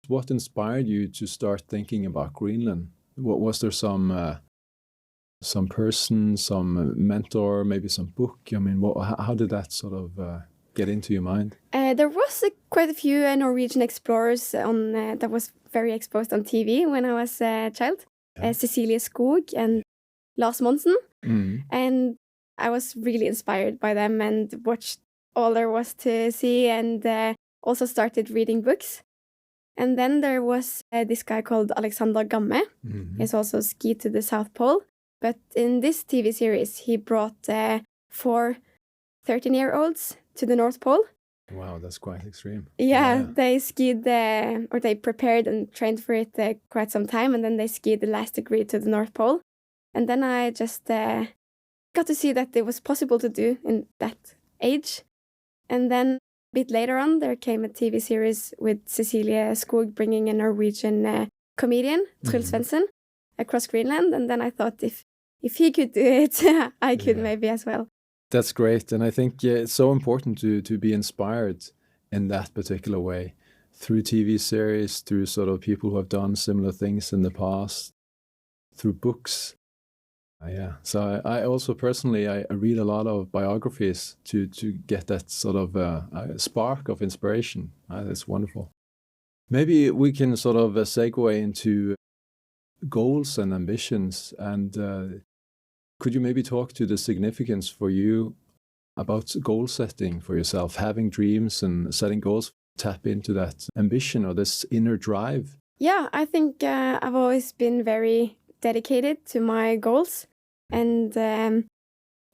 What inspired you to start thinking about Greenland? What was there some person, some mentor, maybe some book? I mean, how did that sort of get into your mind? There was quite a few Norwegian explorers on that was very exposed on TV when I was a child. Yeah. Cecilie Skog and Lars Monsen. Mm. And I was really inspired by them and watched all there was to see, and also started reading books. And then there was this guy called Alexander Gamme. Mm-hmm. He's also skied to the South Pole. But in this TV series, he brought 4 13-year-olds to the North Pole. Wow, that's quite extreme. Yeah, they skied, or they prepared and trained for it quite some time, and then they skied the last degree to the North Pole. And then I just got to see that it was possible to do in that age. And then a bit later on, there came a TV series with Cecilie Skog bringing a Norwegian comedian, Truls Svendsen, across Greenland. And then I thought if he could do it, I could maybe as well. That's great. And I think it's so important to be inspired in that particular way through TV series, through sort of people who have done similar things in the past, through books. So I also personally, I read a lot of biographies to get that sort of spark of inspiration. That's wonderful. Maybe we can sort of segue into goals and ambitions. And could you maybe talk to the significance for you about goal setting for yourself, having dreams and setting goals, tap into that ambition or this inner drive? Yeah, I think I've always been very dedicated to my goals and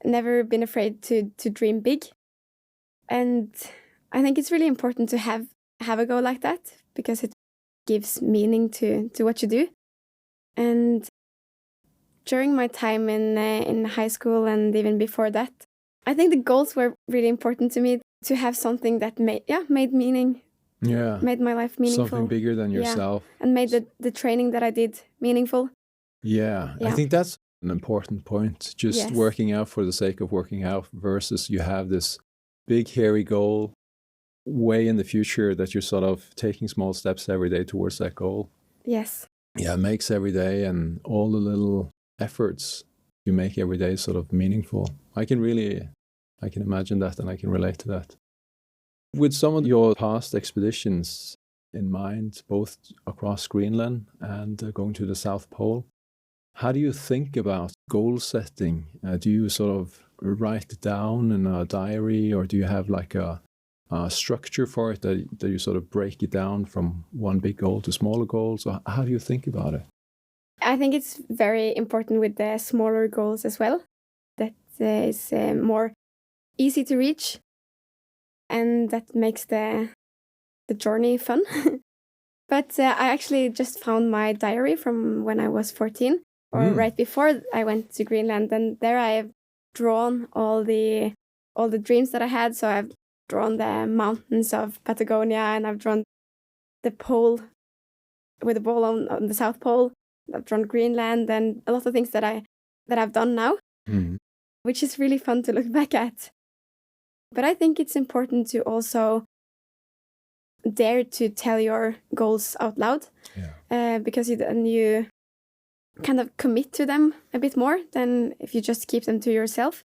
never been afraid to dream big. And I think it's really important to have a goal like that because it gives meaning to what you do. And during my time in high school and even before that, I think the goals were really important to me to have something that made meaning. Yeah. Made my life meaningful. Something bigger than yourself. Yeah. And made the training that I did meaningful. Yeah. I think that's an important point. Just working out for the sake of working out versus you have this big, hairy goal way in the future that you're sort of taking small steps every day towards that goal. Yes. Yeah, it makes every day and all the little efforts you make every day sort of meaningful. I can imagine that and I can relate to that. With some of your past expeditions in mind, both across Greenland and going to the South Pole, how do you think about goal setting? Do you sort of write it down in a diary, or do you have like a structure for it that you sort of break it down from one big goal to smaller goals? Or how do you think about it? I think it's very important with the smaller goals as well. That is more easy to reach, and that makes the journey fun. But I actually just found my diary from when I was 14, or right before I went to Greenland, and there I have drawn all the dreams that I had. So I've drawn the mountains of Patagonia, and I've drawn the pole with the ball on the South Pole. I've drawn Greenland and a lot of things that I've done now, which is really fun to look back at. But I think it's important to also dare to tell your goals out loud, because then you kind of commit to them a bit more than if you just keep them to yourself.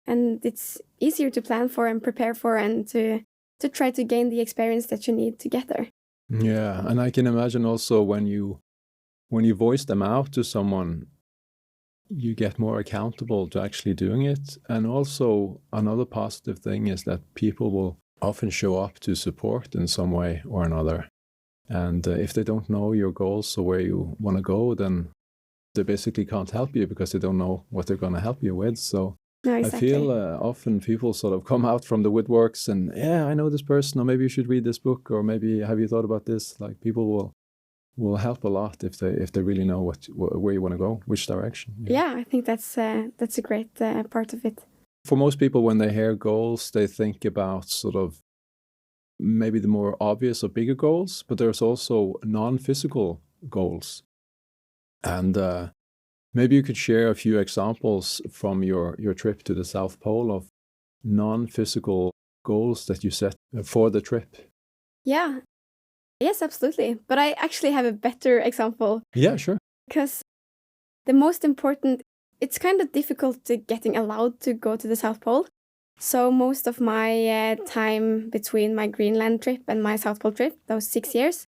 And it's easier to plan for and prepare for and to try to gain the experience that you need to get there. Yeah, and I can imagine also when you voice them out to someone, you get more accountable to actually doing it. And also another positive thing is that people will often show up to support in some way or another. And if they don't know your goals or where you want to go, then they basically can't help you because they don't know what they're going to help you with. So no, exactly. I feel often people sort of come out from the woodworks and, I know this person, or maybe you should read this book, or maybe have you thought about this? Like people will help a lot if they really know where you want to go, which direction. Yeah, I think that's a great part of it. For most people, when they hear goals, they think about sort of maybe the more obvious or bigger goals, but there's also non-physical goals. And maybe you could share a few examples from your trip to the South Pole of non-physical goals that you set for the trip. Yeah. Yes, absolutely. But I actually have a better example Yeah, sure. because the most important, it's kind of difficult to getting allowed to go to the South Pole. So most of my time between my Greenland trip and my South Pole trip, those 6 years,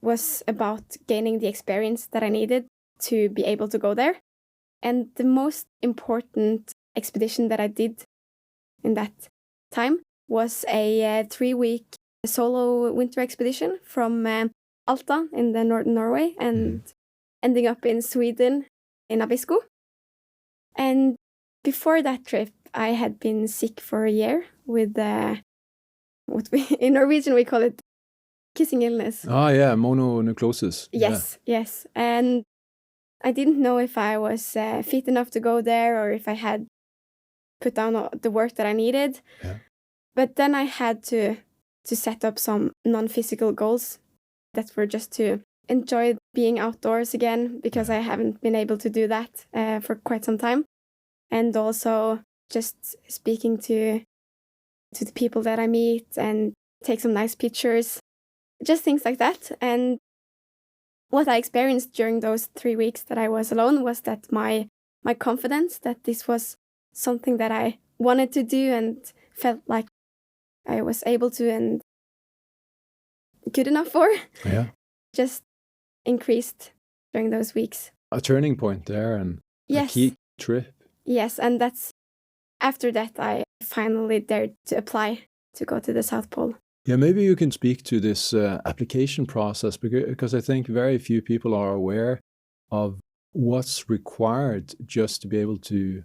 was about gaining the experience that I needed to be able to go there. And the most important expedition that I did in that time was a 3-week solo winter expedition from Alta in the northern Norway and ending up in Sweden in Abisko. And before that trip, I had been sick for a year with what we in Norwegian we call it kissing illness. Ah, yeah, mononucleosis. Yes. And I didn't know if I was fit enough to go there or if I had put down all the work that I needed. Yeah. But then I had to set up some non-physical goals that were just to enjoy being outdoors again, because I haven't been able to do that for quite some time. And also just speaking to the people that I meet and take some nice pictures, just things like that. And what I experienced during those 3 weeks that I was alone was that my confidence that this was something that I wanted to do and felt like I was able to and good enough for, just increased during those weeks. A turning point there and a key trip. Yes, and that's after that I finally dared to apply to go to the South Pole. Yeah, maybe you can speak to this application process because I think very few people are aware of what's required just to be able to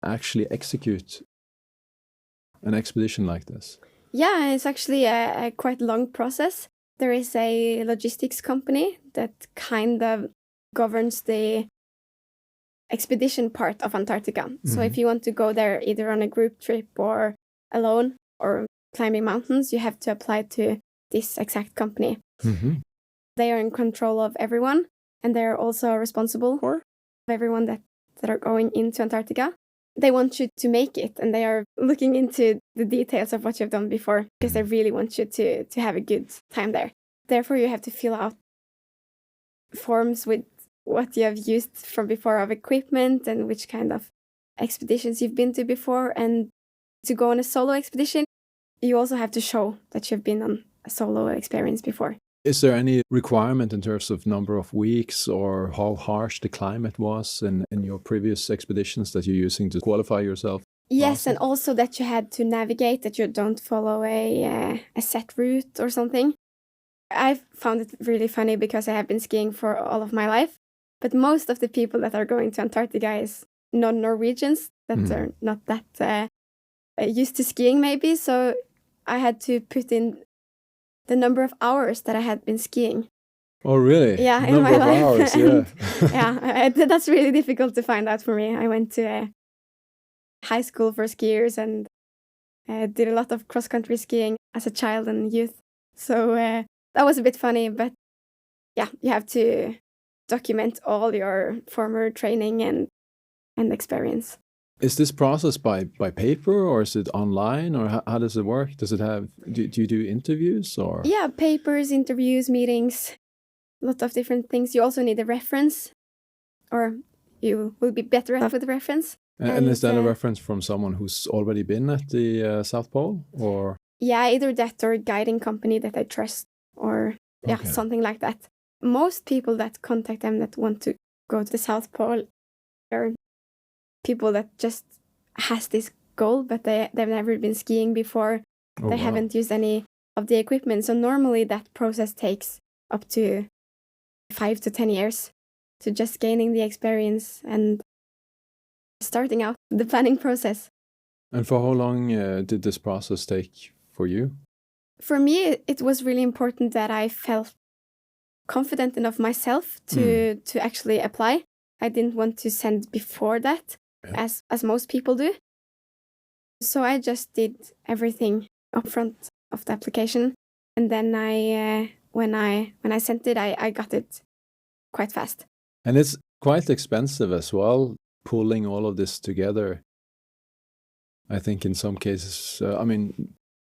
actually execute an expedition like this. Yeah, it's actually a quite long process. There is a logistics company that kind of governs the expedition part of Antarctica. So if you want to go there either on a group trip or alone or climbing mountains, you have to apply to this exact company. They are in control of everyone, and they're also responsible for everyone that are going into Antarctica. They want you to make it, and they are looking into the details of what you've done before because they really want you to have a good time there. Therefore, you have to fill out forms with what you have used from before of equipment and which kind of expeditions you've been to before. And to go on a solo expedition, you also have to show that you've been on a solo experience before. Is there any requirement in terms of number of weeks or how harsh the climate was in your previous expeditions that you're using to qualify yourself? Yes, and also that you had to navigate, that you don't follow a set route or something. I've found it really funny because I have been skiing for all of my life, but most of the people that are going to Antarctica is non-Norwegians that are not that used to skiing maybe, so I had to put in the number of hours that I had been skiing. Oh, really? Yeah, in my life. Hours, yeah. Yeah, that's really difficult to find out for me. I went to a high school for skiers and did a lot of cross-country skiing as a child and youth. So that was a bit funny, but yeah, you have to document all your former training and experience. Is this process by paper or is it online or how does it work? Does it have, do you do interviews or? Yeah, papers, interviews, meetings, a lot of different things. You also need a reference, or you will be better off with a reference. And is that a reference from someone who's already been at the South Pole or? Yeah, either that or a guiding company that I trust or something like that. Most people that contact them that want to go to the South Pole are people that just has this goal, but they've never been skiing before. They haven't used any of the equipment. So normally that process takes up to 5 to 10 years to just gaining the experience and starting out the planning process. And for how long did this process take for you? For me, it was really important that I felt confident enough myself to actually apply. I didn't want to send before that, as most people do. So I just did everything up front of the application, and then I when I sent it, I got it quite fast. And it's quite expensive as well, pulling all of this together. I think in some cases,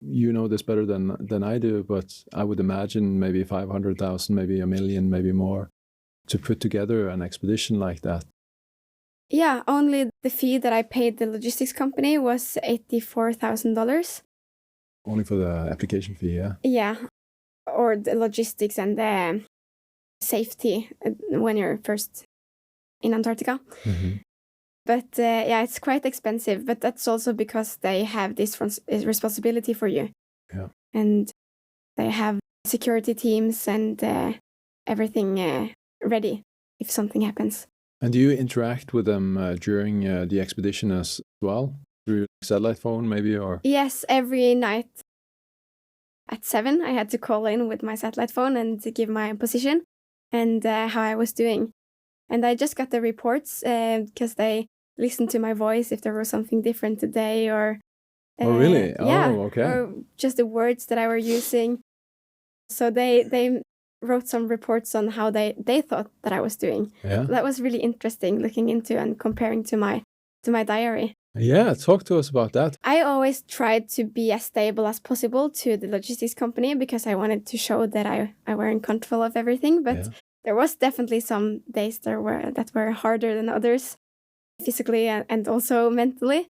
you know this better than I do, but I would imagine maybe 500,000, maybe 1 million, maybe more, to put together an expedition like that. Yeah, only the fee that I paid the logistics company was $84,000. Only for the application fee, yeah? Yeah, or the logistics and the safety when you're first in Antarctica. Mm-hmm. But yeah, it's quite expensive, but that's also because they have this responsibility for you. Yeah. And they have security teams and everything ready if something happens. And do you interact with them during the expedition as well? Through satellite phone maybe, or? Yes, every night at 7 I had to call in with my satellite phone and to give my position and how I was doing. And I just got the reports because they listened to my voice if there was something different today or... oh, really? Yeah, oh, okay. Or just the words that I were using. So they wrote some reports on how they thought that I was doing. Yeah. That was really interesting looking into and comparing to my diary. Yeah, talk to us about that. I always tried to be as stable as possible to the logistics company because I wanted to show that I were in control of everything. But Yeah. there was definitely some days that were harder than others, physically and also mentally.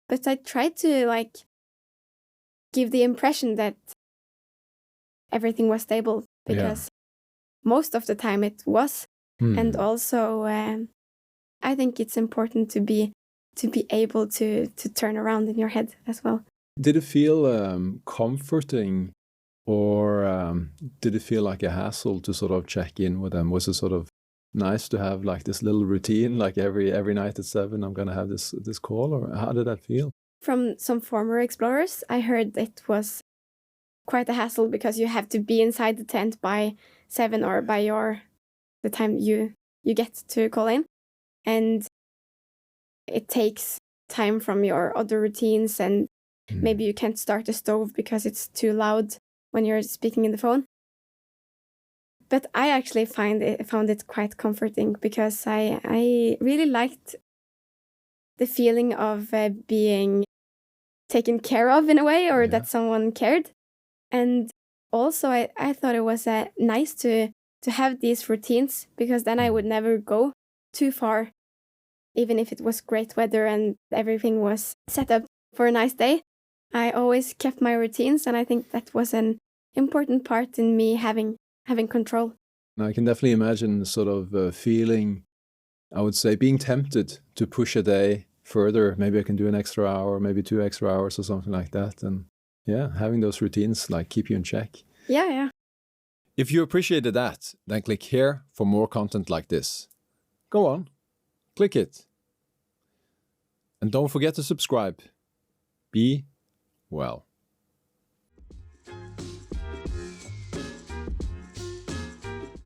But I tried to give the impression that everything was stable because most of the time it was. And also I think it's important to be able to turn around in your head as well. Did it feel comforting, or did it feel like a hassle to sort of check in with them? Was it sort of nice to have like this little routine, like every night at 7 I'm gonna have this call, or how did that feel? From some former explorers, I heard it was quite a hassle because you have to be inside the tent by 7 or by the time you get to call in, and it takes time from your other routines, and maybe you can't start the stove because it's too loud when you're speaking in the phone. But I actually found it quite comforting because I really liked the feeling of being taken care of in a way, or that someone cared. And also I thought it was nice to have these routines, because then I would never go too far, even if it was great weather and everything was set up for a nice day. I always kept my routines, and I think that was an important part in me having control. I can definitely imagine sort of feeling, I would say, being tempted to push a day further. Maybe I can do an extra hour, maybe 2 extra hours or something like that. And yeah, having those routines keep you in check. Yeah. If you appreciated that, then click here for more content like this. Go on, click it. And don't forget to subscribe. Be well.